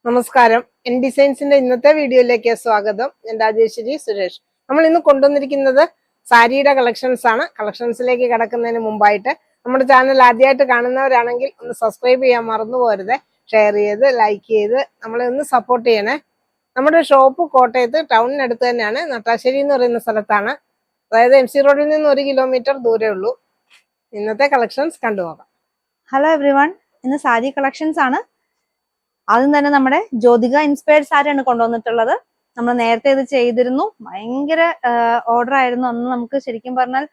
നമസ്കാരം. എൻ ഡിസൈൻസിന്റെ ഇന്നത്തെ വീഡിയോയിലേക്ക് സ്വാഗതം. ഞാൻ രാജേശ്വരി സുരേഷ്. നമ്മൾ ഇന്ന് കൊണ്ടുവന്നിരിക്കുന്നത് സാരിയുടെ കളക്ഷൻസ് ആണ്. കളക്ഷൻസിലേക്ക് കിടക്കുന്നതിന് മുമ്പായിട്ട് നമ്മുടെ ചാനൽ ആദ്യമായിട്ട് കാണുന്നവരാണെങ്കിൽ ഒന്ന് സബ്സ്ക്രൈബ് ചെയ്യാൻ മറന്നു പോരുത്. ഷെയർ ചെയ്ത് ലൈക്ക് ചെയ്ത് നമ്മളെ ഒന്ന് സപ്പോർട്ട് ചെയ്യണേ. നമ്മുടെ ഷോപ്പ് കോട്ടയത്ത് ടൗണിനടുത്ത് തന്നെയാണ്, നട്ടാശ്ശേരി എന്ന് പറയുന്ന സ്ഥലത്താണ്. അതായത് MC റോഡിൽ നിന്ന് 1 കിലോമീറ്റർ ദൂരേ ഉള്ളൂ. ഇന്നത്തെ കളക്ഷൻസ് കണ്ടുപോകാം. ഹലോ എവ്രിവൺ, ഇന്ന് സാരി കളക്ഷൻസ് ആണ്. ആദ്യം തന്നെ നമ്മുടെ ജ്യോതിക ഇൻസ്പയർഡ് സാരിയാണ് കൊണ്ടുവന്നിട്ടുള്ളത്. നമ്മൾ നേരത്തെ ഇത് ചെയ്തിരുന്നു, ഭയങ്കര ഓർഡർ ആയിരുന്നു. അന്ന് നമുക്ക് ശരിക്കും പറഞ്ഞാൽ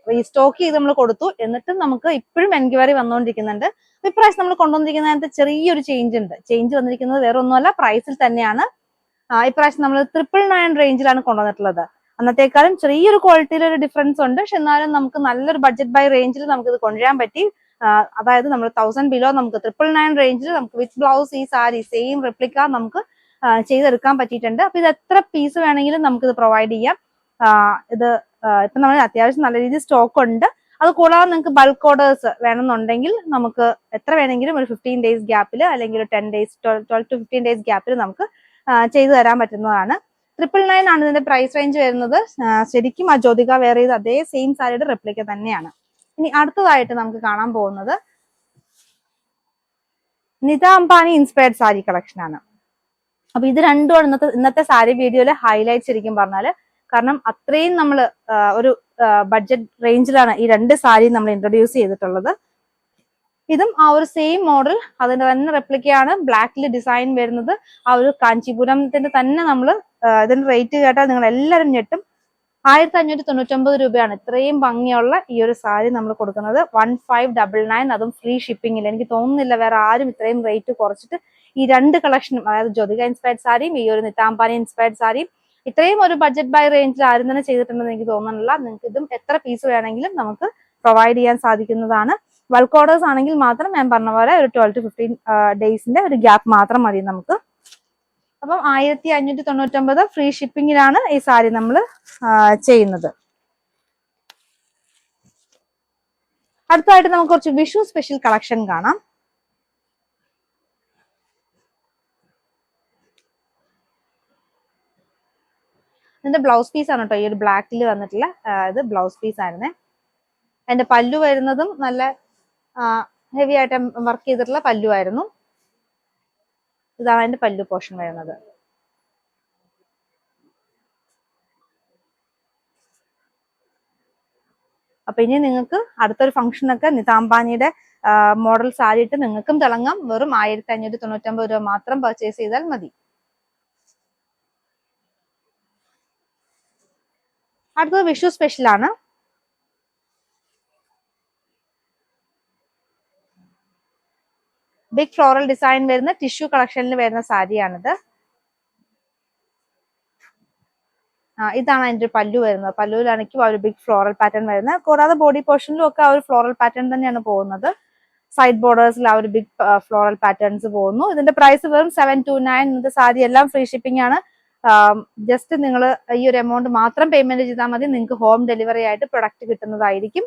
റീസ്റ്റോക്ക് ചെയ്ത് നമ്മൾ കൊടുത്തു. എന്നിട്ടും നമുക്ക് ഇപ്പോഴും എൻക്വയറി വന്നുകൊണ്ടിരിക്കുന്നുണ്ട്. ഇപ്രാവശ്യം നമ്മൾ കൊണ്ടുവന്നിരിക്കുന്നതിനകത്ത് ചെറിയൊരു ചേഞ്ച് വന്നിരിക്കുന്നത് വേറെ ഒന്നുമല്ല, പ്രൈസിൽ തന്നെയാണ്. ഇപ്രാവശ്യം നമ്മൾ 999 റേഞ്ചിലാണ് കൊണ്ടുവന്നിട്ടുള്ളത്. അന്നത്തേക്കാളും ചെറിയൊരു ക്വാളിറ്റിയിൽ ഒരു ഡിഫറൻസ് ഉണ്ട്. പക്ഷെ എന്നാലും നമുക്ക് നല്ലൊരു ബഡ്ജറ്റ് ബൈ റേഞ്ചിൽ നമുക്ക് ഇത് കൊണ്ടുവരാൻ പറ്റി. അതായത് നമ്മൾ 1000 ബിലോ നമുക്ക് 999 റേഞ്ചിൽ നമുക്ക് വിത്ത് ബ്ലൗസ് ഈ സാരി സെയിം റെപ്ലിക്ക നമുക്ക് ചെയ്തെടുക്കാൻ പറ്റിയിട്ടുണ്ട്. അപ്പൊ ഇത് എത്ര പീസ് വേണമെങ്കിലും നമുക്ക് ഇത് പ്രൊവൈഡ് ചെയ്യാം. ഇത് ഇപ്പൊ നമ്മൾ അത്യാവശ്യം നല്ല രീതിയിൽ സ്റ്റോക്ക് ഉണ്ട്. അത് കൂടാതെ നിങ്ങൾക്ക് ബൾക്ക് ഓർഡേഴ്സ് വേണമെന്നുണ്ടെങ്കിൽ നമുക്ക് എത്ര വേണമെങ്കിലും ഒരു 15 ഡേയ്സ് ഗ്യാപ്പിൽ അല്ലെങ്കിൽ 10 ഡേയ്സ് 12 to 15 ഡേയ്സ് ഗ്യാപ്പിൽ നമുക്ക് ചെയ്തു തരാൻ പറ്റുന്നതാണ്. 999 ആണ് ഇതിന്റെ പ്രൈസ് റേഞ്ച് വരുന്നത്. ശരിക്കും ആ ജ്യോതിക വെയർ ചെയ്ത് അതേ സെയിം സാരിയുടെ റെപ്ലിക്ക തന്നെയാണ്. ഇനി അടുത്തതായിട്ട് നമുക്ക് കാണാൻ പോകുന്നത് നിത അംബാനി ഇൻസ്പയർഡ് സാരി കളക്ഷൻ ആണ്. അപ്പൊ ഇത് രണ്ടുമാണ് ഇന്നത്തെ സാരി വീഡിയോയിലെ ഹൈലൈറ്റ് ശരിക്കും പറഞ്ഞാല്. കാരണം അത്രയും നമ്മൾ ഒരു ബഡ്ജറ്റ് റേഞ്ചിലാണ് ഈ രണ്ട് സാരി നമ്മൾ ഇൻട്രൊഡ്യൂസ് ചെയ്തിട്ടുള്ളത്. ഇതും ആ ഒരു സെയിം മോഡൽ, അതിന്റെ തന്നെ റെപ്ലിക്കയാണ്. ബ്ലാക്കിൽ ഡിസൈൻ വരുന്നത് ആ ഒരു കാഞ്ചീപുരത്തിന്റെ തന്നെ നമ്മൾ ഇതിന്റെ റേറ്റ് കേട്ടാൽ നിങ്ങൾ എല്ലാവരും ഞെട്ടും. 1599 രൂപയാണ് ഇത്രയും ഭംഗിയുള്ള ഈ ഒരു സാരി നമ്മൾ കൊടുക്കുന്നത്. 1599, അതും ഫ്രീ ഷിപ്പിംഗിൽ. എനിക്ക് തോന്നുന്നില്ല വേറെ ആരും ഇത്രയും റേറ്റ് കുറച്ചിട്ട് ഈ രണ്ട് കളക്ഷനും, അതായത് ജ്യോതിക ഇൻസ്പയർഡ് സാരിയും ഈ ഒരു നിത അംബാനി ഇൻസ്പയർഡ് സാരിയും ഇത്രയും ഒരു ബഡ്ജറ്റ് ബൈ റേഞ്ചിൽ ആരും തന്നെ ചെയ്തിട്ടുണ്ടെന്ന് എനിക്ക് തോന്നുന്നില്ല. നിങ്ങൾക്ക് ഇതും എത്ര പീസ് വേണമെങ്കിലും നമുക്ക് പ്രൊവൈഡ് ചെയ്യാൻ സാധിക്കുന്നതാണ്. ബൾക്ക് ഓർഡേഴ്സ് ആണെങ്കിൽ മാത്രം ഞാൻ പറഞ്ഞ പോലെ ഒരു 12 to 15 ഡേയ്സിന്റെ ഒരു ഗ്യാപ്പ് മാത്രം മതി നമുക്ക്. അപ്പം 1599 ഫ്രീ ഷിപ്പിംഗിലാണ് ഈ സാരി നമ്മൾ ചെയ്യുന്നത്. അടുത്തതായിട്ട് നമുക്ക് കുറച്ച് വിഷു സ്പെഷ്യൽ കളക്ഷൻ കാണാം. ഇതിന്റെ ബ്ലൗസ് പീസ് ആണ് കേട്ടോ ഈ ഒരു ബ്ലാക്കിൽ വന്നിട്ടുള്ള ഇത് ബ്ലൗസ് പീസ് ആയിരുന്നേ. അതിന്റെ പല്ലു വരുന്നതും നല്ല ഹെവി ആയിട്ട് വർക്ക് ചെയ്തിട്ടുള്ള പല്ലു ആയിരുന്നു. ഇതാണ് അതിന്റെ പല്ലു പോർഷൻ വരുന്നത്. അപ്പൊ ഇനി നിങ്ങൾക്ക് അടുത്തൊരു ഫംഗ്ഷനൊക്കെ നിത അംബാനിയുടെ മോഡൽ സാരി ഇട്ട് നിങ്ങൾക്കും തിളങ്ങാം. വെറും 1599 രൂപ മാത്രം പർച്ചേസ് ചെയ്താൽ മതി. അടുത്തത് വിഷു സ്പെഷ്യൽ ആണ്. ബിഗ് ഫ്ലോറൽ ഡിസൈൻ വരുന്ന ടിഷ്യൂ കളക്ഷനിൽ വരുന്ന സാരിയാണിത്. ഇതാണ് അതിന്റെ ഒരു പല്ലു വരുന്നത്. പല്ലുവിലാണെങ്കിൽ ആ ഒരു ബിഗ് ഫ്ലോറൽ പാറ്റേൺ വരുന്നത്. കൂടാതെ ബോഡി പോർഷനിലും ഒക്കെ ആ ഒരു ഫ്ലോറൽ പാറ്റേൺ തന്നെയാണ് പോകുന്നത്. സൈഡ് ബോർഡേഴ്സിൽ ആ ഒരു ബിഗ് ഫ്ലോറൽ പാറ്റേൺസ് പോകുന്നു. ഇതിന്റെ പ്രൈസ് വെറും 729. ഇന്നത്തെ സാരി എല്ലാം ഫ്രീ ഷിപ്പിംഗ് ആണ്. ജസ്റ്റ് നിങ്ങൾ ഈ ഒരു എമൗണ്ട് മാത്രം പേയ്മെന്റ് ചെയ്താൽ മതി. നിങ്ങൾക്ക് ഹോം ഡെലിവറി ആയിട്ട് പ്രൊഡക്റ്റ് കിട്ടുന്നതായിരിക്കും.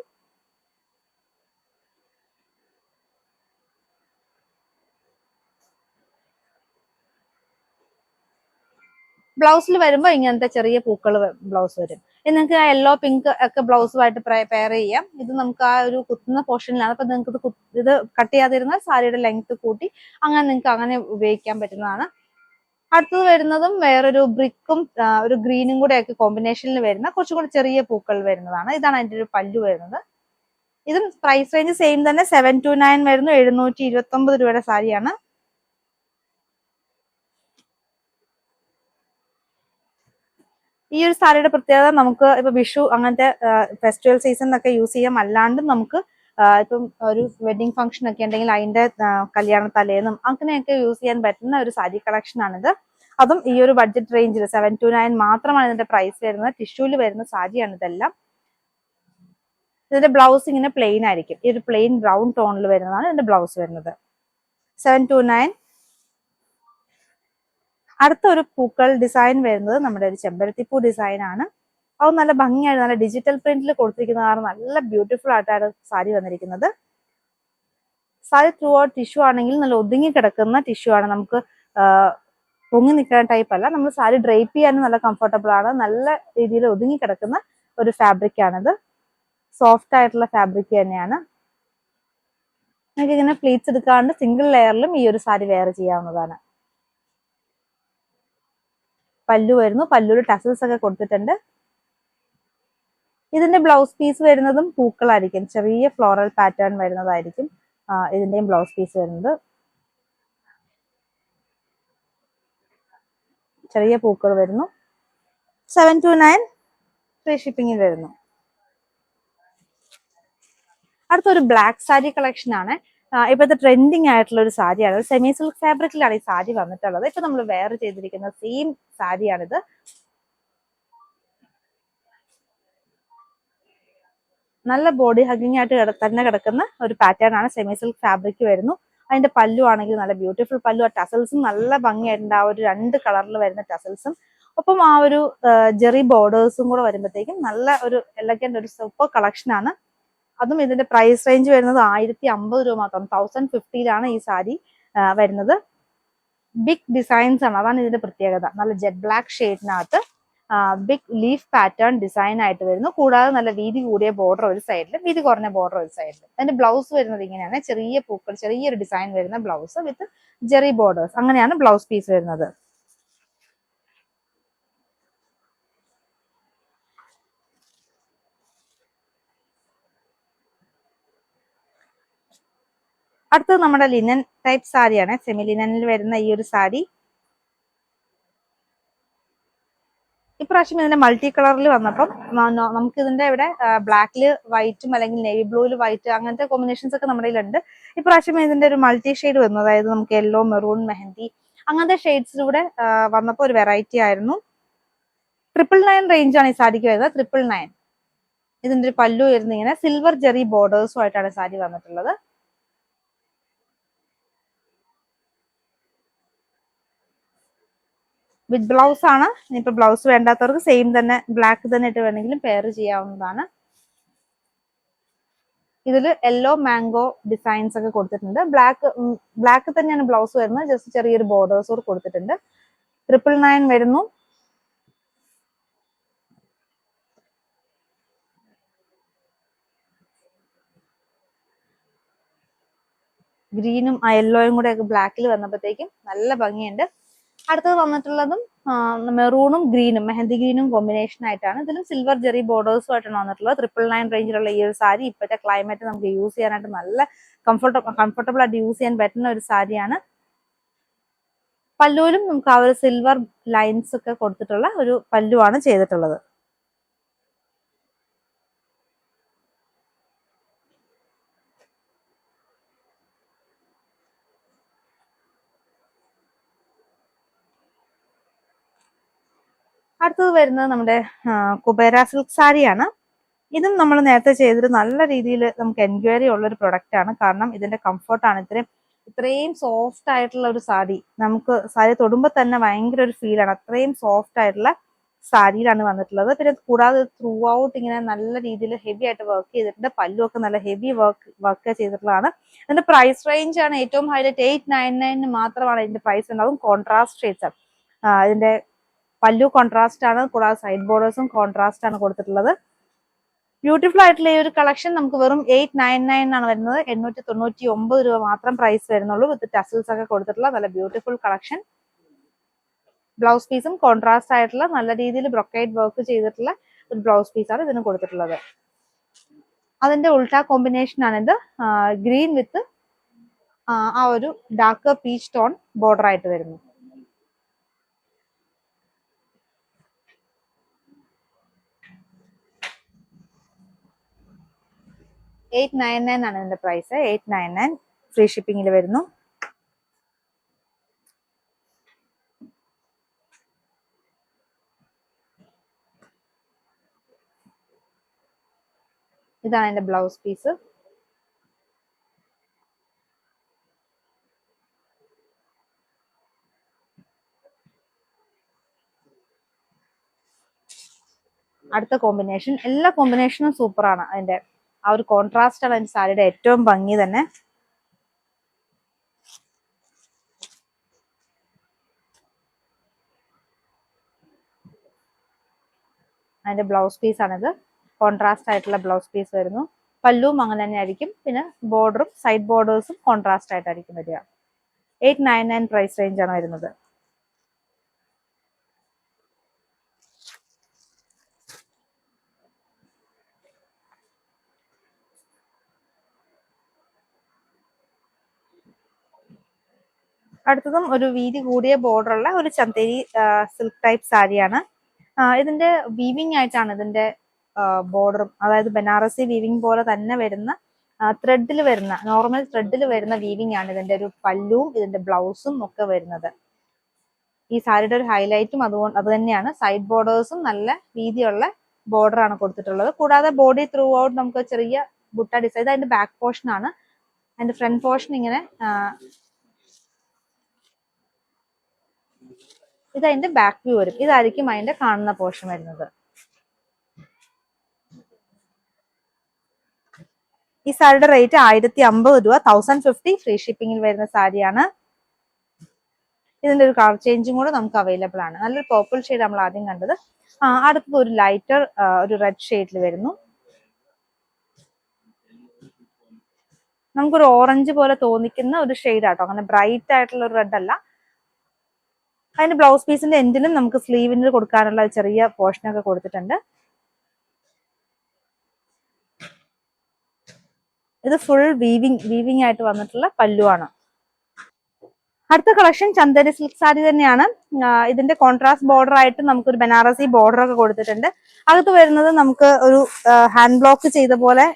ബ്ലൗസിൽ വരുമ്പോൾ ഇങ്ങനത്തെ ചെറിയ പൂക്കൾ ബ്ലൗസ് വരും. നിങ്ങൾക്ക് ആ യെല്ലോ പിങ്ക് ഒക്കെ ബ്ലൗസുമായിട്ട് പെയർ ചെയ്യാം. ഇത് നമുക്ക് ആ ഒരു കുത്തുന്ന പോർഷനിലാണ്. അപ്പൊ നിങ്ങൾക്ക് ഇത് കട്ട് ചെയ്യാതിരുന്നാൽ സാരിയുടെ ലെങ്ത് കൂട്ടി അങ്ങനെ നിങ്ങൾക്ക് അങ്ങനെ ഉപയോഗിക്കാൻ പറ്റുന്നതാണ്. അടുത്തത് വരുന്നതും വേറൊരു ബ്രിക്കും ഒരു ഗ്രീനും കൂടെ ഒക്കെ കോമ്പിനേഷനിൽ വരുന്ന കുറച്ചും കൂടി ചെറിയ പൂക്കൾ വരുന്നതാണ്. ഇതാണ് അതിന്റെ ഒരു പല്ലു വരുന്നത്. ഇതും പ്രൈസ് റേഞ്ച് സെയിം തന്നെ 729 വരുന്നു. 729 രൂപയുടെ സാരിയാണ്. ഈ ഒരു സാരിയുടെ പ്രത്യേകത നമുക്ക് ഇപ്പൊ വിഷു അങ്ങനത്തെ ഫെസ്റ്റിവൽ സീസണിലൊക്കെ യൂസ് ചെയ്യാം. അല്ലാണ്ട് നമുക്ക് ഇപ്പം ഒരു വെഡിങ് ഫംഗ്ഷൻ ഒക്കെ ഉണ്ടെങ്കിൽ അതിന്റെ കല്യാണ തലേന്നും അങ്ങനെയൊക്കെ യൂസ് ചെയ്യാൻ പറ്റുന്ന ഒരു സാരി കളക്ഷൻ ആണിത്. അതും ഈ ഒരു ബഡ്ജറ്റ് റേഞ്ചിൽ 729 മാത്രമാണ് ഇതിന്റെ പ്രൈസ് വരുന്നത്. ടിഷ്യൂല് വരുന്ന സാരിയാണ് ഇതെല്ലാം. ഇതിന്റെ ബ്ലൗസ് ഇങ്ങനെ പ്ലെയിൻ ആയിരിക്കും. ഈ ഒരു പ്ലെയിൻ ബ്രൗൺ ടോണിൽ വരുന്നതാണ് ഇതിന്റെ ബ്ലൗസ് വരുന്നത്. 729. അടുത്ത ഒരു പൂക്കൾ ഡിസൈൻ വരുന്നത് നമ്മുടെ ഒരു ചെമ്പരത്തിപ്പൂ ഡിസൈൻ ആണ്. അത് നല്ല ഭംഗിയായിട്ട് നല്ല ഡിജിറ്റൽ പ്രിന്റിൽ കൊടുത്തിരിക്കുന്ന കാരണം നല്ല ബ്യൂട്ടിഫുൾ ആയിട്ടാണ് സാരി വന്നിരിക്കുന്നത്. സാരി ത്രൂ ഔട്ട് ടിഷ്യൂ ആണെങ്കിൽ നല്ല ഒതുങ്ങി കിടക്കുന്ന ടിഷ്യൂ ആണ്. നമുക്ക് പൊങ്ങി നിൽക്കുന്ന ടൈപ്പ് അല്ല. നമ്മൾ സാരി ഡ്രേപ്പ് ചെയ്യാനും നല്ല കംഫർട്ടബിൾ ആണ്. നല്ല രീതിയിൽ ഒതുങ്ങി കിടക്കുന്ന ഒരു ഫാബ്രിക് ആണിത്. സോഫ്റ്റ് ആയിട്ടുള്ള ഫാബ്രിക് തന്നെയാണ്. നിങ്ങൾക്ക് ഇങ്ങനെ പ്ലീറ്റ്സ് എടുക്കാണ്ട് സിംഗിൾ ലെയറിലും ഈ ഒരു സാരി വെയർ ചെയ്യാവുന്നതാണ്. പല്ലു വരുന്നു. പല്ലുവിൽ ടസൽസ് ഒക്കെ കൊടുത്തിട്ടുണ്ട്. ഇതിന്റെ ബ്ലൗസ് പീസ് വരുന്നതും പൂക്കളായിരിക്കും. ചെറിയ ഫ്ലോറൽ പാറ്റേൺ വരുന്നതായിരിക്കും ഇതിന്റെയും ബ്ലൗസ് പീസ് വരുന്നത്. ചെറിയ പൂക്കൾ വരുന്നു. 729 ഫ്രീ ഷിപ്പിംഗിൽ വരുന്നു. അടുത്തൊരു ബ്ലാക്ക് സാരി കളക്ഷൻ ആണ്. ഇപ്പോഴത്തെ ട്രെൻഡിങ് ആയിട്ടുള്ള ഒരു സാരിയാണ്. ഒരു സെമി സിൽക്ക് ഫാബ്രിക്കിലാണ് ഈ സാരി വന്നിട്ടുള്ളത്. ഇപ്പൊ നമ്മൾ വെയർ ചെയ്തിരിക്കുന്ന സെയിം സാരിയാണിത്. നല്ല ബോഡി ഹഗിങ് ആയിട്ട് തന്നെ കിടക്കുന്ന ഒരു പാറ്റേൺ ആണ്. സെമി സിൽക്ക് ഫാബ്രിക് വരുന്നു. അതിന്റെ പല്ലു ആണെങ്കിൽ നല്ല ബ്യൂട്ടിഫുൾ പല്ലു. ആ ടസൽസും നല്ല ഭംഗിയായിട്ടുണ്ട്. ആ ഒരു 2 കളറിൽ വരുന്ന ടസൽസും ഒപ്പം ആ ഒരു ജെറി ബോർഡേഴ്സും കൂടെ വരുമ്പോഴത്തേക്കും നല്ല ഒരു എലഗന്റ് ഒരു സൂപ്പർ കളക്ഷൻ ആണ്. അതും ഇതിന്റെ പ്രൈസ് റേഞ്ച് വരുന്നത് 1050 രൂപ മാത്രം. 1050 ഈ സാരി വരുന്നത്. ബിഗ് ഡിസൈൻസ് ആണ്, അതാണ് ഇതിന്റെ പ്രത്യേകത. നല്ല ജെറ്റ് ബ്ലാക്ക് ഷെയ്ഡിനകത്ത് ബിഗ് ലീഫ് പാറ്റേൺ ഡിസൈൻ ആയിട്ട് വരുന്നു. കൂടാതെ നല്ല വീതി കൂടിയ ബോർഡർ ഒരു സൈഡിലും വീതി കുറഞ്ഞ ബോർഡർ ഒരു സൈഡിലും. അതിന്റെ ബ്ലൗസ് വരുന്നത് ഇങ്ങനെയാണ്. ചെറിയ പൂക്കൾ, ചെറിയൊരു ഡിസൈൻ വരുന്ന ബ്ലൗസ് വിത്ത് ജെറി ബോർഡേഴ്സ്. അങ്ങനെയാണ് ബ്ലൗസ് പീസ് വരുന്നത്. അടുത്തത് നമ്മുടെ ലിനൻ ടൈപ്പ് സാരിയാണ്. സെമി ലിനനിൽ വരുന്ന ഈ ഒരു സാരി ഇപ്രാവശ്യം ഇതിന്റെ മൾട്ടി കളറിൽ വന്നപ്പം നമുക്ക് ഇതിന്റെ ഇവിടെ ബ്ലാക്കില് വൈറ്റും അല്ലെങ്കിൽ നേവി ബ്ലൂവിൽ വൈറ്റ് അങ്ങനത്തെ കോമ്പിനേഷൻസ് ഒക്കെ നമ്മുടെ കയ്യിലുണ്ട്. ഇപ്രാവശ്യം ഇതിന്റെ ഒരു മൾട്ടി ഷെയ്ഡ് വന്നു. അതായത് നമുക്ക് യെല്ലോ, മെറൂൺ, മെഹന്തി അങ്ങനത്തെ ഷെയ്ഡ്സിലൂടെ വന്നപ്പോൾ ഒരു വെറൈറ്റി ആയിരുന്നു. 999 റേഞ്ചാണ് ഈ സാരിക്ക് വരുന്നത്. 999. ഇതിന്റെ ഒരു പല്ലു വരുന്നത് ഇങ്ങനെ സിൽവർ ജെറി ബോർഡേഴ്സും ആയിട്ടാണ് സാരി വന്നിട്ടുള്ളത്. വിത്ത് ബ്ലൗസ് ആണ്. ഇനിയിപ്പോ ബ്ലൗസ് വേണ്ടാത്തവർക്ക് സെയിം തന്നെ ബ്ലാക്ക് തന്നെ ഇട്ട് വേണമെങ്കിലും പെയർ ചെയ്യാവുന്നതാണ്. ഇതിൽ യെല്ലോ മാംഗോ ഡിസൈൻസ് ഒക്കെ കൊടുത്തിട്ടുണ്ട്. ബ്ലാക്ക് തന്നെയാണ് ബ്ലൗസ് വരുന്നത്. ജസ്റ്റ് ചെറിയൊരു ബോർഡേഴ്സ് കൂടെ കൊടുത്തിട്ടുണ്ട്. 999 വരുന്നു. ഗ്രീനും ആ യെല്ലോയും കൂടെ ഒക്കെ ബ്ലാക്കിൽ വന്നപ്പോഴത്തേക്കും നല്ല ഭംഗിയുണ്ട്. അടുത്തത് വന്നിട്ടുള്ളതും മെറൂണും ഗ്രീനും, മെഹന്തി ഗ്രീനും കോമ്പിനേഷൻ ആയിട്ടാണ്. ഇതിലും സിൽവർ ജെറി ബോർഡേഴ്സും ആയിട്ടാണ് വന്നിട്ടുള്ളത്. 999 റേഞ്ചിലുള്ള ഈ ഒരു സാരി ഇപ്പോഴത്തെ ക്ലൈമറ്റ് നമുക്ക് യൂസ് ചെയ്യാനായിട്ട് നല്ല കംഫർട്ടബിൾ ആയിട്ട് യൂസ് ചെയ്യാൻ പറ്റുന്ന ഒരു സാരിയാണ്. പല്ലുവിലും നമുക്ക് ആ ഒരു സിൽവർ ലൈൻസ് ഒക്കെ കൊടുത്തിട്ടുള്ള ഒരു പല്ലുവാണ് ചെയ്തിട്ടുള്ളത്. അടുത്തത് വരുന്നത് നമ്മുടെ കുബേര സിൽക്ക് സാരിയാണ്. ഇതും നമ്മൾ നേരത്തെ ചെയ്തിട്ട് നല്ല രീതിയിൽ നമുക്ക് എൻക്വയറി ഉള്ള ഒരു പ്രൊഡക്റ്റ് ആണ്. കാരണം ഇതിന്റെ കംഫർട്ടാണ്. ഇത്രയും സോഫ്റ്റ് ആയിട്ടുള്ള ഒരു സാരി, നമുക്ക് സാരി തൊടുമ്പോൾ തന്നെ ഭയങ്കര ഒരു ഫീലാണ്. അത്രയും സോഫ്റ്റ് ആയിട്ടുള്ള സാരിയിലാണ് വന്നിട്ടുള്ളത്. പിന്നെ കൂടാതെ ത്രൂ ഔട്ട് ഇങ്ങനെ നല്ല രീതിയിൽ ഹെവി ആയിട്ട് വർക്ക് ചെയ്തിട്ടുണ്ട്. പല്ലുമൊക്കെ നല്ല ഹെവി വർക്ക് ചെയ്തിട്ടുള്ളതാണ്. ഇതിന്റെ പ്രൈസ് റേഞ്ച് ആണ് ഏറ്റവും ഹൈലൈറ്റ്. 899 മാത്രമാണ് ഇതിന്റെ പ്രൈസ് ഉണ്ടാവും. കോൺട്രാസ്റ്റ് ഷെയ്ഡ്സ് ആണ്. ഇതിന്റെ പല്ലു കോൺട്രാസ്റ്റ് ആണ്. കൂടാതെ സൈഡ് ബോർഡേഴ്സും കോൺട്രാസ്റ്റ് ആണ് കൊടുത്തിട്ടുള്ളത്. ബ്യൂട്ടിഫുൾ ആയിട്ടുള്ള ഈ ഒരു കളക്ഷൻ നമുക്ക് വെറും 899 ആണ് വരുന്നത്. 899 രൂപ മാത്രം പ്രൈസ് വരുന്നുള്ളൂ. വിത്ത് ടസൽസ് ഒക്കെ കൊടുത്തിട്ടുള്ള നല്ല ബ്യൂട്ടിഫുൾ കളക്ഷൻ. ബ്ലൗസ് പീസും കോൺട്രാസ്റ്റ് ആയിട്ടുള്ള നല്ല രീതിയിൽ ബ്രൊക്കേഡ് വർക്ക് ചെയ്തിട്ടുള്ള ഒരു ബ്ലൗസ് പീസാണ് ഇതിന് കൊടുത്തിട്ടുള്ളത്. അതിന്റെ ഉൾട്ടാ കോമ്പിനേഷൻ ആണിത്. ഗ്രീൻ വിത്ത് ആ ഒരു ഡാർക്ക് പീച്ച് ടോൺ ബോർഡർ ആയിട്ട് വരുന്നു. $899 ആണ് ഇതിന്റെ പ്രൈസ്. 899 ഫ്രീ ഷിപ്പിംഗിൽ വരുന്നു. ഇതാണ് എന്റെ ബ്ലൗസ് പീസ്. അടുത്ത കോമ്പിനേഷൻ, എല്ലാ കോമ്പിനേഷനും സൂപ്പറാണ്. അതിന്റെ ആ ഒരു കോൺട്രാസ്റ്റ് ആണ് അതിന്റെ സാരിയുടെ ഏറ്റവും ഭംഗി തന്നെ. അതിന്റെ ബ്ലൗസ് പീസ് ആണിത്. കോൺട്രാസ്റ്റ് ആയിട്ടുള്ള ബ്ലൗസ് പീസ് വരുന്നു. പല്ലുവും അങ്ങനെ തന്നെ ആയിരിക്കും. പിന്നെ ബോർഡറും സൈഡ് ബോർഡേഴ്സും കോൺട്രാസ്റ്റ് ആയിട്ടായിരിക്കും വരിക. 899 പ്രൈസ് റേഞ്ച് ആണ് വരുന്നത്. അടുത്തതും ഒരു വീതി കൂടിയ ബോർഡറുള്ള ഒരു ചന്തേരി സിൽക്ക് ടൈപ്പ് സാരിയാണ്. ഇതിന്റെ വീവിംഗ് ആയിട്ടാണ് ഇതിന്റെ ബോർഡറും, അതായത് ബനാറസി വീവിംഗ് പോലെ തന്നെ വരുന്ന ത്രെഡിൽ വരുന്ന നോർമൽ ത്രെഡിൽ വരുന്ന വീവിംഗ് ആണ് ഇതിന്റെ ഒരു പല്ലുവും ഇതിന്റെ ബ്ലൗസും ഒക്കെ വരുന്നത്. ഈ സാരിയുടെ ഒരു ഹൈലൈറ്റും അത് തന്നെയാണ്. സൈഡ് ബോർഡേഴ്സും നല്ല വീതിയുള്ള ബോർഡർ ആണ് കൊടുത്തിട്ടുള്ളത്. കൂടാതെ ബോഡി ത്രൂ ഔട്ട് നമുക്ക് ചെറിയ ബുട്ട ഡിസൈൻ. ഇത് അതിന്റെ ബാക്ക് പോർഷൻ ആണ്. അതിന്റെ ഫ്രണ്ട് പോർഷൻ ഇങ്ങനെ ഇത് അതിന്റെ ബാക്ക് വ്യൂ വരും. ഇതായിരിക്കും അതിന്റെ കാണുന്ന പോർഷൻ വരുന്നത്. ഈ സാരിയുടെ റേറ്റ് 1050 രൂപ, 1050 ഫ്രീ ഷിപ്പിംഗിൽ വരുന്ന സാരിയാണ്. ഇതിന്റെ ഒരു കളർ ചേഞ്ചും കൂടെ നമുക്ക് അവൈലബിൾ ആണ്. നല്ലൊരു പർപ്പിൾ ഷെയ്ഡ് നമ്മൾ ആദ്യം കണ്ടത്. അടുത്തത് ഒരു ലൈറ്റർ ഒരു റെഡ് ഷെയ്ഡിൽ വരുന്നു. നമുക്കൊരു ഓറഞ്ച് പോലെ തോന്നിക്കുന്ന ഒരു ഷെയ്ഡ് ആട്ടോ, അങ്ങനെ ബ്രൈറ്റ് ആയിട്ടുള്ള ഒരു റെഡ് അല്ല. അതിന്റെ ബ്ലൗസ് പീസിന്റെ എൻഡിലും നമുക്ക് സ്ലീവിന് കൊടുക്കാനുള്ള ചെറിയ പോർഷനൊക്കെ കൊടുത്തിട്ടുണ്ട്. ഇത് ഫുൾ വീവിംഗ് ആയിട്ട് വന്നിട്ടുള്ള പല്ലുവാണ്. അടുത്ത കളക്ഷൻ ചന്ദേരി സിൽക്ക് സാരി തന്നെയാണ്. ഇതിന്റെ കോൺട്രാസ്റ്റ് ബോർഡർ ആയിട്ട് നമുക്കൊരു ബനാറസി ബോർഡർ ഒക്കെ കൊടുത്തിട്ടുണ്ട്. അകത്ത് വരുന്നത് നമുക്ക് ഒരു ഹാൻഡ് ബ്ലോക്ക് ചെയ്ത പോലെ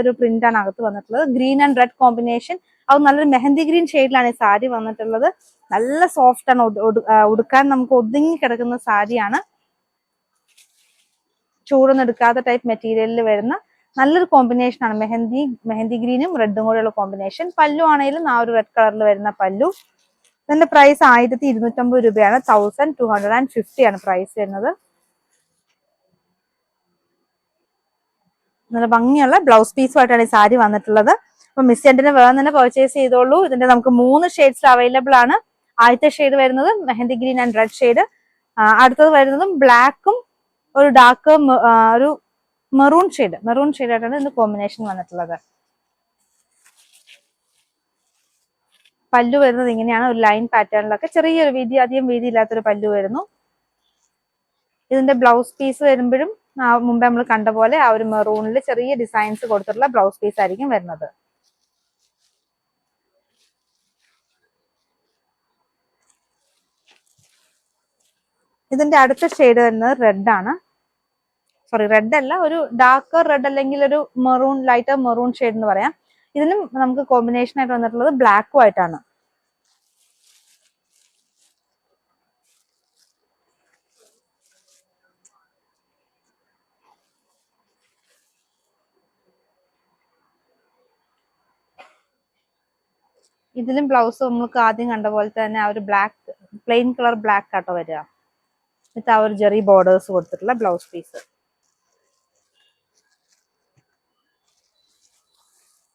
ഒരു പ്രിന്റ് ആണ് അകത്ത് വന്നിട്ടുള്ളത്. Green and red combination. അത് നല്ലൊരു മെഹന്തി ഗ്രീൻ ഷെയ്ഡിലാണ് ഈ സാരി വന്നിട്ടുള്ളത്. നല്ല സോഫ്റ്റ് ആണ്, ഉടുക്കാൻ നമുക്ക് ഒതുങ്ങി കിടക്കുന്ന സാരിയാണ്. ചൂടൊന്നും എടുക്കാത്ത ടൈപ്പ് മെറ്റീരിയലിൽ വരുന്ന നല്ലൊരു കോമ്പിനേഷൻ ആണ്. മെഹന്തി ഗ്രീനും റെഡും കൂടെയുള്ള കോമ്പിനേഷൻ. പല്ലു ആണെങ്കിലും ആ ഒരു റെഡ് കളറിൽ വരുന്ന പല്ലു. ഇതിന്റെ പ്രൈസ് 1250 രൂപയാണ്. 1250 ആണ് പ്രൈസ് വരുന്നത്. നല്ല ഭംഗിയുള്ള ബ്ലൗസ് പീസുമായിട്ടാണ് ഈ സാരി വന്നിട്ടുള്ളത്. അപ്പൊ മിസ്സെന്റിന് വേറെ തന്നെ പർച്ചേസ് ചെയ്തോളൂ. ഇതിന്റെ നമുക്ക് 3 ഷെയ്ഡ്സ് അവൈലബിൾ ആണ്. ആദ്യത്തെ ഷെയ്ഡ് വരുന്നത് mehndi green and red shade. അടുത്തത് വരുന്നതും ബ്ലാക്കും ഒരു ഡാർക്ക് ഒരു മെറൂൺ ഷെയ്ഡായിട്ടാണ് ഇതിന്റെ കോമ്പിനേഷൻ വന്നിട്ടുള്ളത്. പല്ലു വരുന്നത് ഇങ്ങനെയാണ്, ഒരു ലൈൻ പാറ്റേണിലൊക്കെ ചെറിയൊരു വീതി, അധികം വീതി ഇല്ലാത്തൊരു പല്ലു വരുന്നു. ഇതിന്റെ ബ്ലൗസ് പീസ് വരുമ്പോഴും മുമ്പേ നമ്മൾ കണ്ട പോലെ ആ ഒരു മെറൂണിൽ ചെറിയ ഡിസൈൻസ് കൊടുത്തിട്ടുള്ള ബ്ലൗസ് പീസ് ആയിരിക്കും വരുന്നത്. ഇതിന്റെ അടുത്ത ഷെയ്ഡ് വരുന്നത് റെഡ് ആണ്. സോറി, റെഡ് അല്ല, ഒരു ഡാർക്കർ റെഡ് അല്ലെങ്കിൽ ഒരു മെറൂൺ, ലൈറ്റർ മെറൂൺ ഷെയ്ഡ് എന്ന് പറയാം. ഇതിനും നമുക്ക് കോമ്പിനേഷൻ ആയിട്ട് വന്നിട്ടുള്ളത് ബ്ലാക്കും ആയിട്ടാണ്. ഇതിലും ബ്ലൗസ് നമുക്ക് ആദ്യം കണ്ട പോലെ തന്നെ ആ ഒരു ബ്ലാക്ക്, പ്ലെയിൻ കളർ ബ്ലാക്ക് ആട്ടോ വരിക. എന്നിട്ട് ആ ഒരു ജെറി ബോർഡേഴ്സ് കൊടുത്തിട്ടുള്ള ബ്ലൗസ് പീസ്.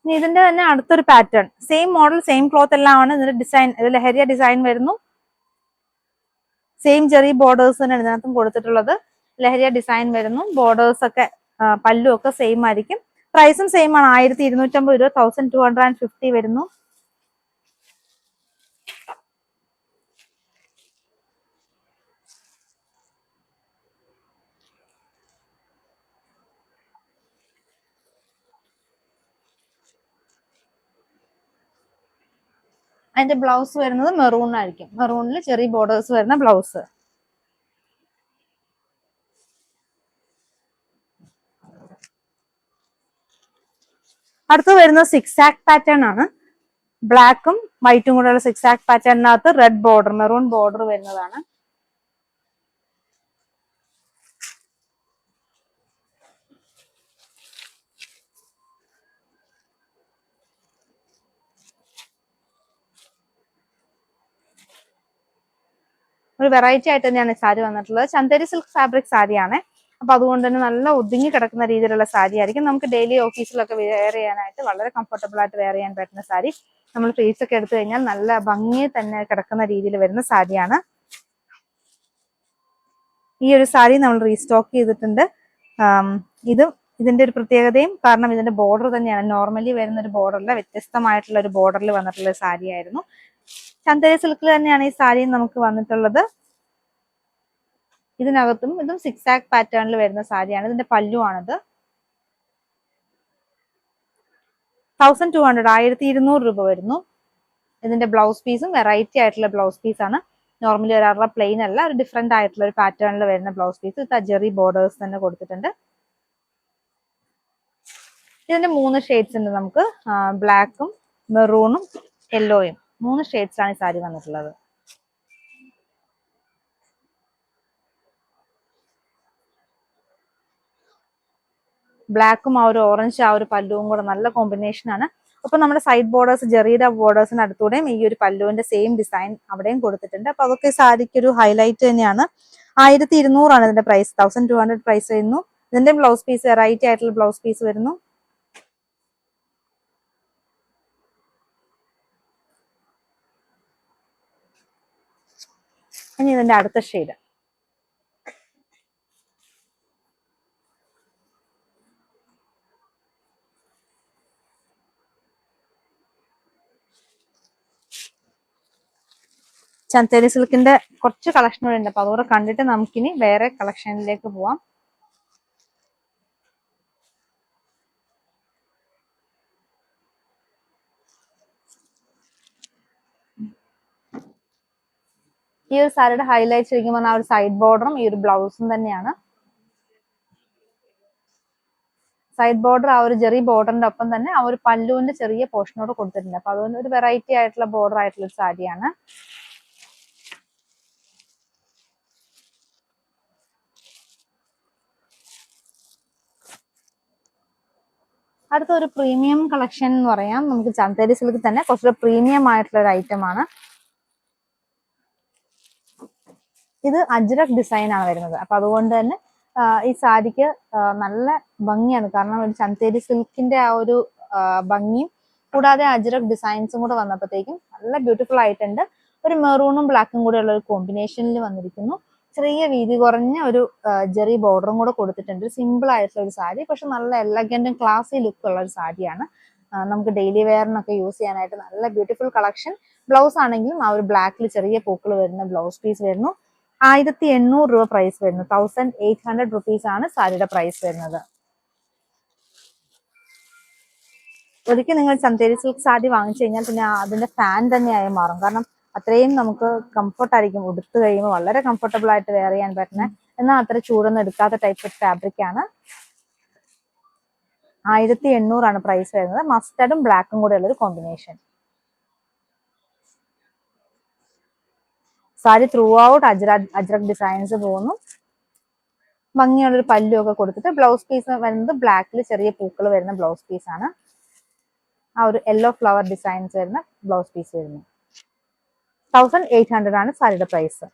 ഇനി ഇതിന്റെ തന്നെ അടുത്തൊരു pattern, same model same cloth എല്ലാം ആണ്. ഇതിന്റെ ഡിസൈൻ, ഇത് ലഹരിയ ഡിസൈൻ വരുന്നു. സെയിം ജെറി ബോർഡേഴ്സ് തന്നെയാണ് ഇതിനകത്തും കൊടുത്തിട്ടുള്ളത്. ലഹരിയ ഡിസൈൻ വരുന്നു. ബോർഡേഴ്സ് ഒക്കെ പല്ലും ഒക്കെ സെയിം ആയിരിക്കും. പ്രൈസും സെയിം ആണ്. 1250 രൂപ, 1250 വരുന്നു. അതിന്റെ ബ്ലൗസ് വരുന്നത് മെറൂൺ ആയിരിക്കും. മെറൂണിൽ ചെറിയ ബോർഡേഴ്സ് വരുന്ന ബ്ലൗസ്. അടുത്ത് വരുന്നത് സിക്സ് ആക്ക് പാറ്റേൺ ആണ്. ബ്ലാക്കും വൈറ്റും കൂടെയുള്ള സിക്സ് ആക്ക് പാറ്റേണിനകത്ത് റെഡ് ബോർഡർ, മെറൂൺ ബോർഡർ വരുന്നതാണ്. ഒരു വെറൈറ്റി ആയിട്ട് തന്നെയാണ് സാരി വന്നിട്ടുള്ളത്. ചന്തേരി സിൽക്ക് ഫാബ്രിക് സാരിയാണ്. അപ്പൊ അതുകൊണ്ട് തന്നെ നല്ല ഒതുങ്ങി കിടക്കുന്ന രീതിയിലുള്ള സാരി ആയിരിക്കും. നമുക്ക് ഡെയിലി ഓഫീസിലൊക്കെ വെയർ ചെയ്യാനായിട്ട് വളരെ കംഫർട്ടബിൾ ആയിട്ട് വെയർ ചെയ്യാൻ പറ്റുന്ന സാരി. നമ്മൾ ഫ്രീസ് ഒക്കെ എടുത്തു കഴിഞ്ഞാൽ നല്ല ഭംഗി തന്നെ കിടക്കുന്ന രീതിയിൽ വരുന്ന സാരിയാണ്. ഈ ഒരു സാരി നമ്മൾ റീസ്റ്റോക്ക് ചെയ്തിട്ടുണ്ട്. ഇതിന്റെ ഒരു പ്രത്യേകതയും കാരണം ഇതിന്റെ ബോർഡർ തന്നെയാണ് നോർമലി വരുന്ന ഒരു ബോർഡറല്ല, വ്യത്യസ്തമായിട്ടുള്ള ഒരു ബോർഡറിൽ വന്നിട്ടുള്ള ഒരു സാരി ആയിരുന്നു. ചന്ദേരി സിൽക്കിൽ തന്നെയാണ് ഈ സാരി നമുക്ക് വന്നിട്ടുള്ളത്. ഇതിനകത്തും ഇതും 6 ആക് പാറ്റേണിൽ വരുന്ന സാരിയാണ്. ഇതിന്റെ പല്ലു ആണിത്. 1200 1200 രൂപ വരുന്നു. ഇതിന്റെ ബ്ലൗസ് പീസും വെറൈറ്റി ആയിട്ടുള്ള ബ്ലൗസ് പീസ് ആണ്. നോർമലി ഒരാളുടെ പ്ലെയിൻ അല്ല, ഒരു ഡിഫറെന്റ് ആയിട്ടുള്ള ഒരു പാറ്റേണിൽ വരുന്ന ബ്ലൗസ് പീസ്. ഇത് ജെറി ബോർഡേഴ്സ് തന്നെ കൊടുത്തിട്ടുണ്ട്. ഇതിന്റെ 3 ഷെയ്ഡ്സ് ഉണ്ട് നമുക്ക്. ബ്ലാക്കും മെറൂണും യെല്ലോയും 3 ഷെയ്ഡ്സ് ആണ് ഈ സാരി വന്നിട്ടുള്ളത്. ബ്ലാക്കും ആ ഒരു ഓറഞ്ച് ആ ഒരു പല്ലുവും കൂടെ നല്ല കോമ്പിനേഷൻ ആണ്. അപ്പൊ നമ്മുടെ സൈഡ് ബോർഡേഴ്സ് ജെറിയുടെ ബോർഡേഴ്സിന് അടുത്തൂടെയും ഈ ഒരു പല്ലുവിന്റെ സെയിം ഡിസൈൻ അവിടെയും കൊടുത്തിട്ടുണ്ട്. അപ്പൊ അതൊക്കെ സാരിക്ക് ഒരു ഹൈലൈറ്റ് തന്നെയാണ്. 1200 ആണ് ഇതിന്റെ പ്രൈസ്. 1200 പ്രൈസ് വരുന്നു. ഇതിന്റെ ബ്ലൗസ് പീസ് വെറൈറ്റി ആയിട്ടുള്ള ബ്ലൗസ് പീസ് വരുന്നു. ഇനി ഇതിന്റെ അടുത്ത ഷെയ്ഡ് ചന്തേരി സിൽക്കിന്റെ കുറച്ച് കളക്ഷനുകൾ ഉണ്ട്. അപ്പൊ അതുകൂടെ കണ്ടിട്ട് നമുക്കിനി വേറെ കളക്ഷനിലേക്ക് പോവാം. ഈ ഒരു സാരിയുടെ ഹൈലൈറ്റ് ശരിക്കും പറഞ്ഞാൽ ആ ഒരു സൈഡ് ബോർഡറും ഈ ഒരു ബ്ലൗസും തന്നെയാണ്. സൈഡ് ബോർഡർ ആ ഒരു ജെറി ബോർഡറിന്റെ ഒപ്പം തന്നെ ആ ഒരു പല്ലുവിന്റെ ചെറിയ പോർഷനോട് കൊടുത്തിട്ടുണ്ട്. അപ്പൊ അതുകൊണ്ട് ഒരു വെറൈറ്റി ആയിട്ടുള്ള ബോർഡർ ആയിട്ടുള്ള ഒരു സാരിയാണ്. അടുത്ത ഒരു പ്രീമിയം കളക്ഷൻ എന്ന് പറയാം. നമുക്ക് ചന്തേരി സിൽക്ക് തന്നെ കുറച്ചുകൂടെ പ്രീമിയം ആയിട്ടുള്ള ഒരു ഐറ്റം ആണ്. ഇത് അജ്രക് ഡിസൈൻ ആണ് വരുന്നത്. അപ്പൊ അതുകൊണ്ട് തന്നെ ഈ സാരിക്ക് നല്ല ഭംഗിയാണ്. കാരണം ഒരു ചന്തേരി സിൽക്കിന്റെ ആ ഒരു ഭംഗിയും കൂടാതെ അജ്രക് ഡിസൈൻസും കൂടെ വന്നപ്പോഴത്തേക്കും നല്ല ബ്യൂട്ടിഫുൾ ആയിട്ടുണ്ട്. ഒരു മെറൂണും ബ്ലാക്കും കൂടെ ഉള്ള ഒരു കോമ്പിനേഷനിൽ വന്നിരിക്കുന്നു. ചെറിയ വീതി കുറഞ്ഞ ഒരു ജെറി ബോർഡറും കൂടെ കൊടുത്തിട്ടുണ്ട്. സിമ്പിൾ ആയിട്ടുള്ള ഒരു സാരി, പക്ഷെ നല്ല എലഗന്റും ക്ലാസി ലുക്ക് ഉള്ള ഒരു സാരിയാണ്. നമുക്ക് ഡെയിലി വെയറിനൊക്കെ യൂസ് ചെയ്യാനായിട്ട് നല്ല ബ്യൂട്ടിഫുൾ കളക്ഷൻ. ബ്ലൗസ് ആണെങ്കിലും ആ ഒരു ബ്ലാക്കിൽ ചെറിയ പൂക്കൾ വരുന്ന ബ്ലൗസ് പീസ് വരുന്നു. 1800 രൂപ പ്രൈസ് വരുന്നു. 1800 റുപ്പീസ് ആണ് സാരിയുടെ പ്രൈസ് വരുന്നത്. ഒരിക്കൽ നിങ്ങൾ ചന്തേരി സിൽക്ക് സാരി വാങ്ങിച്ചു കഴിഞ്ഞാൽ പിന്നെ അതിന്റെ ഫാൻ തന്നെയായി മാറും. കാരണം അത്രയും നമുക്ക് കംഫർട്ട് ആയിരിക്കും. ഉടുത്ത് കഴിയുമ്പോൾ വളരെ കംഫർട്ടബിൾ ആയിട്ട് വെയർ ചെയ്യാൻ പറ്റുന്ന, എന്നാൽ അത്ര ചൂടൊന്നും എടുക്കാത്ത ടൈപ്പ് ഓഫ് ഫാബ്രിക് ആണ്. 1800 ആണ് പ്രൈസ് വരുന്നത്. മസ്റ്റർഡും ബ്ലാക്കും കൂടെ ഉള്ളൊരു combination. Sari through out ajrak designs പോകുന്നു. ഭംഗിയുള്ളൊരു പല്ലു ഒക്കെ കൊടുത്തിട്ട് ബ്ലൗസ് പീസ് വരുന്നത് ബ്ലാക്കിൽ ചെറിയ പൂക്കൾ വരുന്ന ബ്ലൗസ് പീസ് ആണ്. ആ ഒരു യെല്ലോ ഫ്ലവർ ഡിസൈൻസ് വരുന്ന ബ്ലൗസ് പീസ് വരുന്നു. 1800 ആണ് സാരിയുടെ പ്രൈസ്.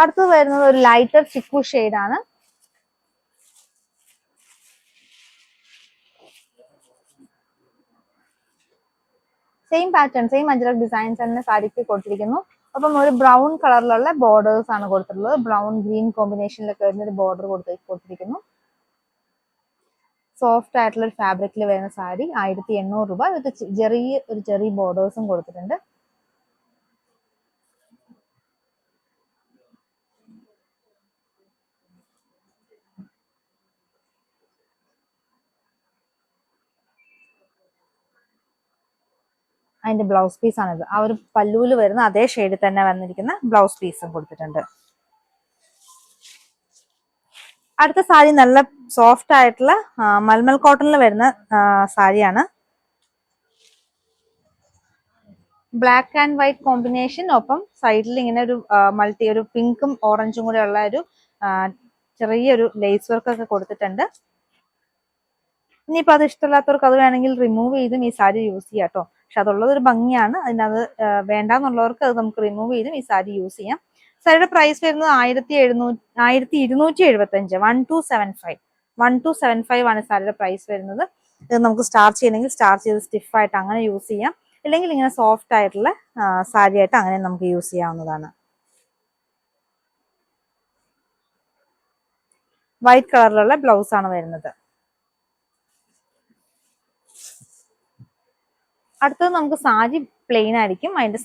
അടുത്തത് വരുന്നത് ഒരു ലൈറ്റർ ചിക്കു ഷെയ്ഡ് ആണ്. Same pattern, same ajrak designs തന്നെ സാരിക്ക് കൊടുത്തിരിക്കുന്നു. അപ്പം ഒരു ബ്രൗൺ കളറിലുള്ള ബോർഡേഴ്സ് ആണ് കൊടുത്തിട്ടുള്ളത്. ബ്രൗൺ ഗ്രീൻ കോമ്പിനേഷനിലൊക്കെ വരുന്ന ഒരു ബോർഡർ കൊടുത്തിരിക്കുന്നു. സോഫ്റ്റ് ആയിട്ടുള്ള ഒരു ഫാബ്രിക്കിൽ വരുന്ന സാരി 1800 രൂപ. ഇത് ചെറിയ ബോർഡേഴ്സും കൊടുത്തിട്ടുണ്ട്. അതിന്റെ ബ്ലൗസ് പീസ് ആണിത്. ആ ഒരു പല്ലൂല് വരുന്ന അതേ ഷെയ്ഡിൽ തന്നെ വന്നിരിക്കുന്ന ബ്ലൗസ് പീസും കൊടുത്തിട്ടുണ്ട്. അടുത്ത സാരി നല്ല സോഫ്റ്റ് ആയിട്ടുള്ള മൽമൽ കോട്ടണിൽ വരുന്ന സാരിയാണ്. ബ്ലാക്ക് ആൻഡ് വൈറ്റ് കോമ്പിനേഷൻ, ഒപ്പം സൈഡിൽ ഇങ്ങനെ ഒരു പിങ്കും ഓറഞ്ചും കൂടെ ഉള്ള ഒരു ചെറിയൊരു ലേസ് വർക്ക് ഒക്കെ കൊടുത്തിട്ടുണ്ട്. ഇനിയിപ്പോൾ അത് ഇഷ്ടമില്ലാത്തവർക്ക് അത് വേണമെങ്കിൽ റിമൂവ് ചെയ്തും ഈ സാരി യൂസ് ചെയ്യാം കേട്ടോ. പക്ഷെ അതുള്ളത് ഒരു ഭംഗിയാണ്. അതിനത് വേണ്ടാന്നുള്ളവർക്ക് അത് നമുക്ക് റിമൂവ് ചെയ്തും ഈ സാരി യൂസ് ചെയ്യാം. സാരിയുടെ പ്രൈസ് വരുന്നത് 1275. 1275 ആണ് സാരിയുടെ പ്രൈസ് വരുന്നത്. ഇത് നമുക്ക് സ്റ്റാർച്ച് ചെയ്യണമെങ്കിൽ സ്റ്റാർച്ച് ചെയ്ത് സ്റ്റിഫായിട്ട് അങ്ങനെ യൂസ് ചെയ്യാം. ഇല്ലെങ്കിൽ ഇങ്ങനെ സോഫ്റ്റ് ആയിട്ടുള്ള സാരി ആയിട്ട് അങ്ങനെ നമുക്ക് യൂസ് ചെയ്യാവുന്നതാണ്. വൈറ്റ് കളറിലുള്ള ബ്ലൗസ് ആണ് വരുന്നത്. അടുത്തത് നമുക്ക് സാരി പ്ലെയിൻ ആയിരിക്കും. അതിന്റെ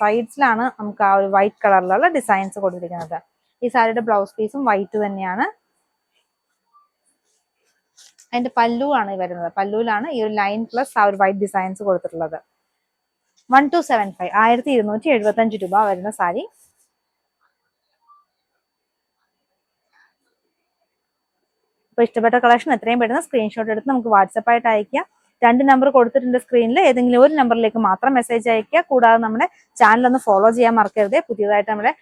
സൈഡ്സിലാണ് നമുക്ക് ആ ഒരു വൈറ്റ് കളറിലുള്ള ഡിസൈൻസ് കൊടുത്തിരിക്കുന്നത്. ഈ സാരിയുടെ ബ്ലൗസ് പീസും വൈറ്റ് തന്നെയാണ്. അതിന്റെ പല്ലു ആണ് വരുന്നത്. പല്ലുവിലാണ് ഈ ഒരു ലൈൻ പ്ലസ് ആ ഒരു വൈറ്റ് ഡിസൈൻസ് കൊടുത്തിട്ടുള്ളത്. 1275 1275 രൂപ വരുന്ന സാരി. അപ്പൊ ഇഷ്ടപ്പെട്ട കളക്ഷൻ എത്രയും പെട്ടെന്ന് സ്ക്രീൻഷോട്ട് എടുത്ത് നമുക്ക് വാട്സപ്പ് ആയിട്ട് അയക്കുക. 2 നമ്പർ കൊടുത്തിട്ടുണ്ട് സ്ക്രീനിൽ. ഏതെങ്കിലും ഒരു നമ്പറിലേക്ക് മാത്രം മെസ്സേജ് അയക്കുക. കൂടാതെ നമ്മുടെ ചാനൽ ഒന്ന് ഫോളോ ചെയ്യാൻ മറക്കരുത്. പുതിയതായിട്ട് നമ്മുടെ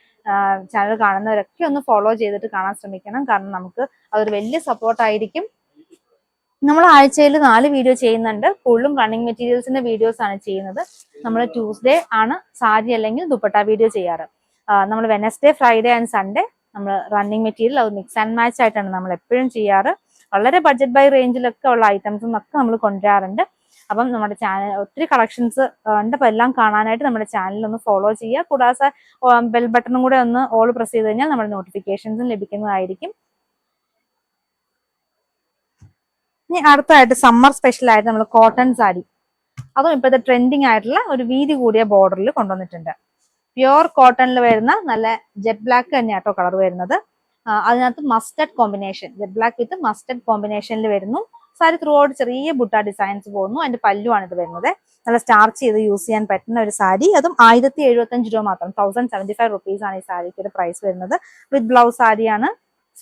ചാനൽ കാണുന്നവരൊക്കെ ഒന്ന് ഫോളോ ചെയ്തിട്ട് കാണാൻ ശ്രമിക്കണം. കാരണം നമുക്ക് അതൊരു വലിയ സപ്പോർട്ടായിരിക്കും. നമ്മൾ ആഴ്ചയിൽ 4 വീഡിയോ ചെയ്യുന്നുണ്ട്. കൂടുതലും റണ്ണിങ് മെറ്റീരിയൽസിന്റെ വീഡിയോസ് ആണ് ചെയ്യുന്നത്. നമ്മൾ ട്യൂസ്ഡേ ആണ് സാരി അല്ലെങ്കിൽ ദുപ്പട്ട വീഡിയോ ചെയ്യാറ്. നമ്മൾ വെനസ്ഡേ, ഫ്രൈഡേ ആൻഡ് സൺഡേ നമ്മൾ റണ്ണിങ് മെറ്റീരിയൽ അത് മിക്സ് ആൻഡ് മാച്ച് ആയിട്ടാണ് നമ്മൾ എപ്പോഴും ചെയ്യാറ്. വളരെ ബഡ്ജറ്റ് ബൈ റേഞ്ചിലൊക്കെ ഉള്ള ഐറ്റംസും ഒക്കെ നമ്മൾ കൊണ്ടുവരാറുണ്ട്. അപ്പം നമ്മുടെ ചാനൽ ഒത്തിരി കളക്ഷൻസ് ഉണ്ട്. അപ്പം എല്ലാം കാണാനായിട്ട് നമ്മുടെ ചാനൽ ഒന്ന് ഫോളോ ചെയ്യുക. കൂടാതെ ബെൽ ബട്ടണും കൂടെ ഒന്ന് ഓൾ പ്രസ് ചെയ്ത് കഴിഞ്ഞാൽ നമ്മുടെ നോട്ടിഫിക്കേഷൻസും ലഭിക്കുന്നതായിരിക്കും. ഇനി അടുത്തായിട്ട് സമ്മർ സ്പെഷ്യൽ ആയിട്ട് നമ്മൾ കോട്ടൺ സാരി, അതും ഇപ്പോഴത്തെ ട്രെൻഡിങ് ആയിട്ടുള്ള ഒരു വീതി കൂടിയ ബോർഡറിൽ കൊണ്ടുവന്നിട്ടുണ്ട്. പ്യുവർ കോട്ടണിൽ വരുന്ന നല്ല ജെറ്റ് ബ്ലാക്ക് തന്നെയാട്ടോ കളർ വരുന്നത്. അതിനകത്ത് mustard combination, jet black with mustard കോമ്പിനേഷനിൽ വരുന്നു. സാരി ത്രൂ ഔട്ട് ചെറിയ ബുട്ട ഡിസൈൻസ് പോകുന്നു. അതിന്റെ പല്ലുവാണ് ഇത് വരുന്നത്. നല്ല സ്റ്റാർച്ച് ചെയ്ത് യൂസ് ചെയ്യാൻ പറ്റുന്ന ഒരു സാരി. അതും 1075 രൂപ മാത്രം. 1075 റുപ്പീസ് ആണ് ഈ സാരിക്ക് ഒരു പ്രൈസ് വരുന്നത്. വിത്ത് ബ്ലൗസ് സാരിയാണ്.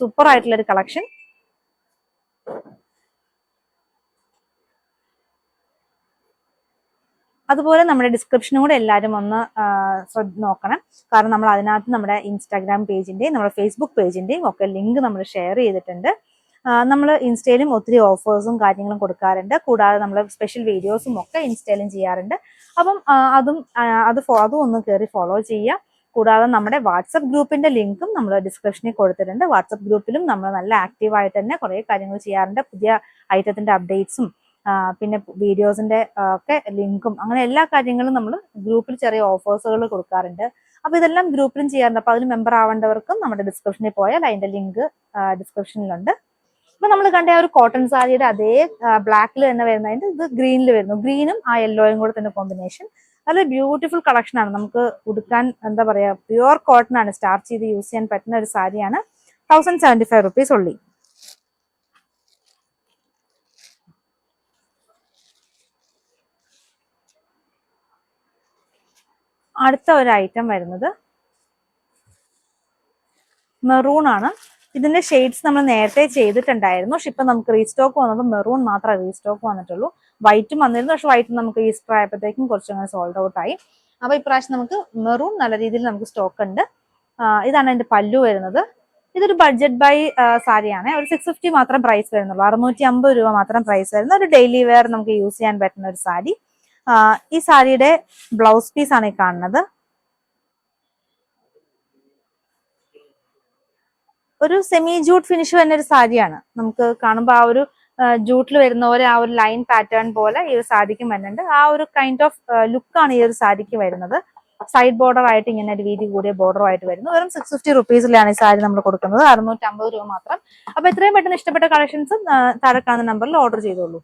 സൂപ്പർ ആയിട്ടുള്ള ഒരു കളക്ഷൻ. അതുപോലെ നമ്മുടെ ഡിസ്ക്രിപ്ഷനും കൂടെ എല്ലാവരും ഒന്ന് നോക്കണം. കാരണം നമ്മൾ അതിനകത്ത് നമ്മുടെ ഇൻസ്റ്റാഗ്രാം പേജിന്റെയും നമ്മുടെ ഫേസ്ബുക്ക് പേജിന്റെയും ഒക്കെ ലിങ്ക് നമ്മൾ ഷെയർ ചെയ്തിട്ടുണ്ട്. നമ്മൾ ഇൻസ്റ്റയിലും ഒത്തിരി ഓഫേഴ്സും കാര്യങ്ങളും കൊടുക്കാറുണ്ട്. കൂടാതെ നമ്മൾ സ്പെഷ്യൽ വീഡിയോസും ഒക്കെ ഇൻസ്റ്റയിലും ചെയ്യാറുണ്ട്. അപ്പം അതും ഒന്ന് കയറി ഫോളോ ചെയ്യുക. കൂടാതെ നമ്മുടെ വാട്സപ്പ് ഗ്രൂപ്പിന്റെ ലിങ്കും നമ്മൾ ഡിസ്ക്രിപ്ഷനിൽ കൊടുത്തിട്ടുണ്ട്. വാട്സപ്പ് ഗ്രൂപ്പിലും നമ്മൾ നല്ല ആക്റ്റീവായിട്ട് തന്നെ കുറേ കാര്യങ്ങൾ ചെയ്യാറുണ്ട്. പുതിയ ഐറ്റത്തിന്റെ അപ്ഡേറ്റ്സും പിന്നെ വീഡിയോസിന്റെ ഒക്കെ ലിങ്കും അങ്ങനെ എല്ലാ കാര്യങ്ങളും നമ്മൾ ഗ്രൂപ്പിൽ ചെറിയ ഓഫേഴ്സുകൾ കൊടുക്കാറുണ്ട്. അപ്പൊ ഇതെല്ലാം ഗ്രൂപ്പിലും ചെയ്യാറുണ്ട്. അപ്പൊ അതിന് മെമ്പർ ആവേണ്ടവർക്കും നമ്മുടെ ഡിസ്ക്രിപ്ഷനിൽ പോയാൽ അതിന്റെ ലിങ്ക് ഡിസ്ക്രിപ്ഷനിലുണ്ട്. അപ്പൊ നമ്മൾ കണ്ട ആ ഒരു കോട്ടൺ സാരിയുടെ അതേ ബ്ലാക്കിൽ തന്നെ വരുന്നതിന്റെ ഇത് ഗ്രീനിൽ വരുന്നു. ഗ്രീനും ആ യെല്ലോയും കൂടെ തന്നെ കോമ്പിനേഷൻ. നല്ല ബ്യൂട്ടിഫുൾ കളക്ഷൻ ആണ്. നമുക്ക് ഉടുക്കാൻ എന്താ പറയാ, പ്യുവർ കോട്ടൺ ആണ്. സ്റ്റാർച്ച് ചെയ്ത് യൂസ് ചെയ്യാൻ പറ്റുന്ന ഒരു സാരിയാണ്. 1075 റുപ്പീസ് ഉള്ളി. അടുത്ത ഒരു ഐറ്റം വരുന്നത് മെറൂൺ ആണ്. ഇതിന്റെ ഷെയ്ഡ്സ് നമ്മൾ നേരത്തെ ചെയ്തിട്ടുണ്ടായിരുന്നു. പക്ഷെ ഇപ്പൊ നമുക്ക് റീസ്റ്റോക്ക് വന്നപ്പോൾ മെറൂൺ മാത്രമേ റീസ്റ്റോക്ക് വന്നിട്ടുള്ളൂ. വൈറ്റും വന്നിരുന്നു. പക്ഷെ വൈറ്റ് നമുക്ക് ഈസ്റ്റർ ആയപ്പോഴത്തേക്കും കുറച്ചങ്ങനെ സോൾഡ് ഔട്ട് ആയി. അപ്പൊ ഇപ്രാവശ്യം നമുക്ക് മെറൂൺ നല്ല രീതിയിൽ നമുക്ക് സ്റ്റോക്ക് ഉണ്ട്. ഇതാണ് അതിന്റെ പല്ലു വരുന്നത്. ഇതൊരു ബഡ്ജറ്റ് ബൈ സാരിയാണ്. ഒരു 650 മാത്രം പ്രൈസ് വരുന്നുള്ളൂ. 650 രൂപ മാത്രം പ്രൈസ് വരുന്ന ഒരു ഡെയിലി വെയർ നമുക്ക് യൂസ് ചെയ്യാൻ പറ്റുന്ന ഒരു സാരി. ഈ സാരിയുടെ ബ്ലൗസ് പീസ് ആണ് ഈ കാണുന്നത്. ഒരു സെമി ജൂട്ട് ഫിനിഷ് വരുന്ന ഒരു സാരിയാണ്. നമുക്ക് കാണുമ്പോൾ ആ ഒരു ജൂട്ടിൽ വരുന്ന പോലെ ആ ഒരു ലൈൻ പാറ്റേൺ പോലെ ഈ ഒരു സാരിക്കും വരുന്നുണ്ട്. ആ ഒരു കൈൻഡ് ഓഫ് ലുക്കാണ് ഈ ഒരു സാരിക്ക് വരുന്നത്. സൈഡ് ബോർഡർ ആയിട്ട് ഇങ്ങനെ ഒരു വീതി കൂടിയ ബോർഡർ ആയിട്ട് വരുന്നു. വെറും 650 റുപ്പീസിലാണ് ഈ സാരി നമ്മൾ കൊടുക്കുന്നത്. 650 രൂപ മാത്രം. അപ്പൊ എത്രയും പെട്ടെന്ന് ഇഷ്ടപ്പെട്ട കളക്ഷൻസ് താഴെ കാണുന്ന നമ്പറിൽ ഓർഡർ ചെയ്തോളൂ.